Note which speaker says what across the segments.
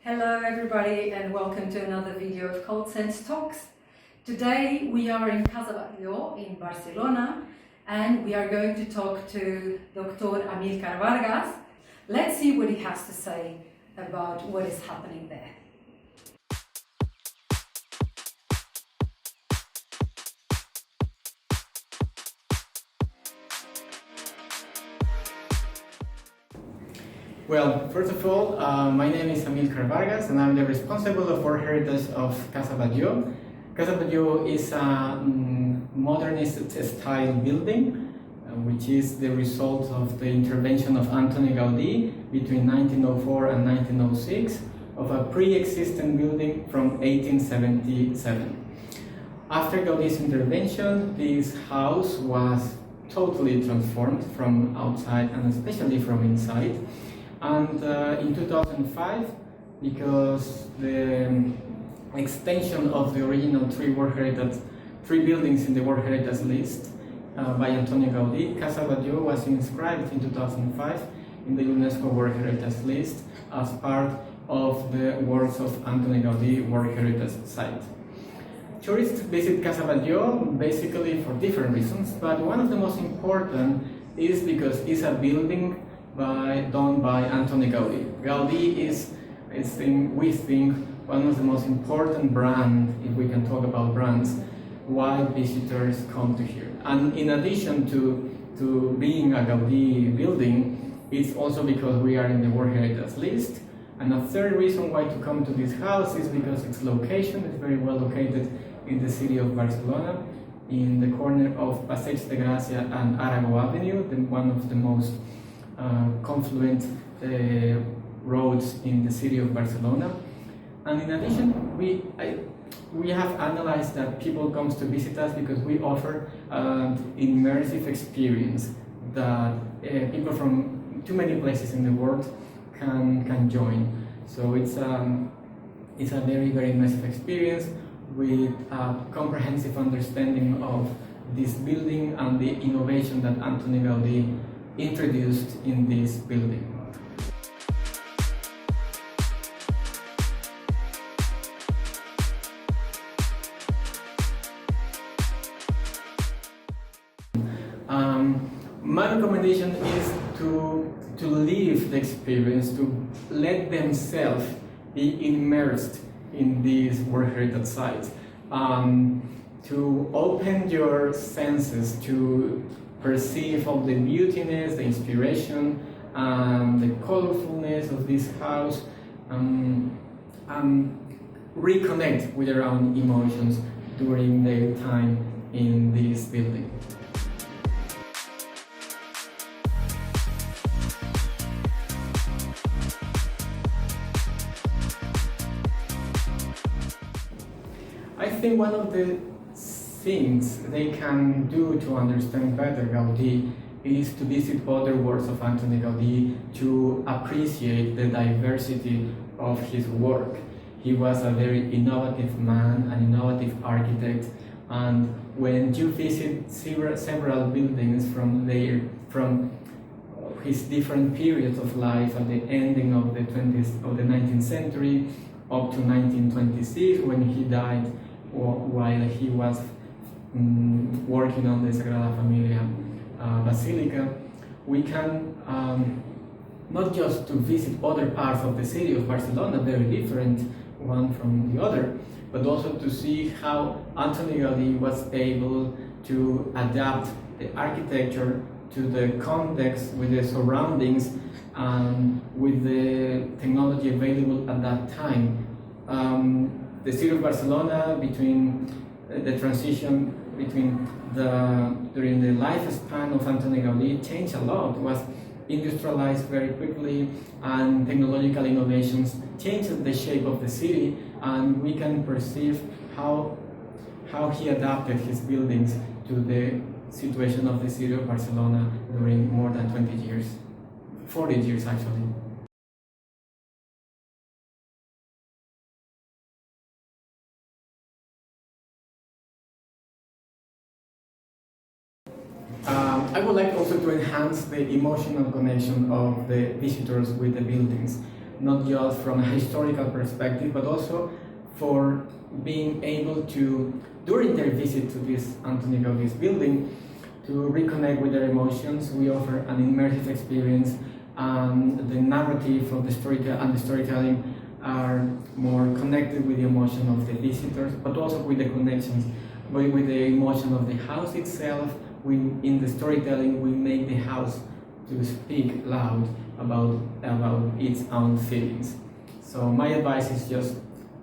Speaker 1: Hello everybody and welcome to another video of CultSense Talks. Today we are in Casa Batlló in Barcelona and we are going to talk to Dr Amilcar Vargas. Let's see what he has to say about what is happening there.
Speaker 2: Well, first of all, my name is Amilcar Vargas and I'm the responsible of World Heritage of Casa Batlló. Casa Batlló is a modernist style building which is the result of the intervention of Antoní Gaudí between 1904 and 1906 of a pre-existing building from 1877. After Gaudí's intervention, this house was totally transformed from outside and especially from inside. And in 2005, because the extension of the original three buildings in the World Heritage list by Antoní Gaudí, Casa Batlló was inscribed in 2005 in the UNESCO World Heritage list as part of the works of Antoní Gaudí World Heritage Site. Tourists visit Casa Batlló basically for different reasons, but one of the most important is because it's a building done by Antoní Gaudí. Gaudí is we think, one of the most important brands, if we can talk about brands, why visitors come to here. And in addition to being a Gaudí building, it's also because we are in the World Heritage list. And a third reason why to come to this house is because its location is very well located in the city of Barcelona, in the corner of Passeig de Gràcia and Aragó Avenue, one of the most confluent roads in the city of Barcelona. And in addition, we have analyzed that people come to visit us because we offer an immersive experience that people from too many places in the world can join. So it's a very, very immersive experience with a comprehensive understanding of this building and the innovation that Antoní Gaudí introduced in this building. My recommendation is to live the experience, to let themselves be immersed in these World Heritage sites, to open your senses to perceive all the beautiness, the inspiration, and the colorfulness of this house, and reconnect with their own emotions during their time in this building. I think one of the things they can do to understand better Gaudí is to visit other works of Antoní Gaudí to appreciate the diversity of his work. He was a very innovative man, an innovative architect, and when you visit several buildings from his different periods of life at the ending of the 19th century up to 1926 when he died, or while he was working on the Sagrada Familia Basilica, we can not just to visit other parts of the city of Barcelona, very different one from the other, but also to see how Antoní Gaudí was able to adapt the architecture to the context, with the surroundings, and with the technology available at that time. The city of Barcelona, between the transition during the lifespan of Antoní Gaudí, changed a lot. It was industrialized very quickly, and technological innovations changed the shape of the city, and we can perceive how he adapted his buildings to the situation of the city of Barcelona during more than 20 years, 40 years actually. I would like also to enhance the emotional connection of the visitors with the buildings. not just from a historical perspective, but also for being able to, during their visit to this Antoní Gaudí's building, to reconnect with their emotions. We offer an immersive experience, and the narrative of the storytelling are more connected with the emotion of the visitors, but also with the connections, with the emotion of the house itself. In the storytelling, we make the house to speak loud about its own feelings. So my advice is just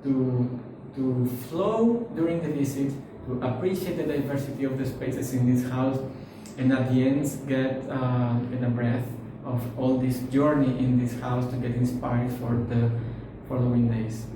Speaker 2: to flow during the visit, to appreciate the diversity of the spaces in this house, and at the end get a breath of all this journey in this house to get inspired for the following days.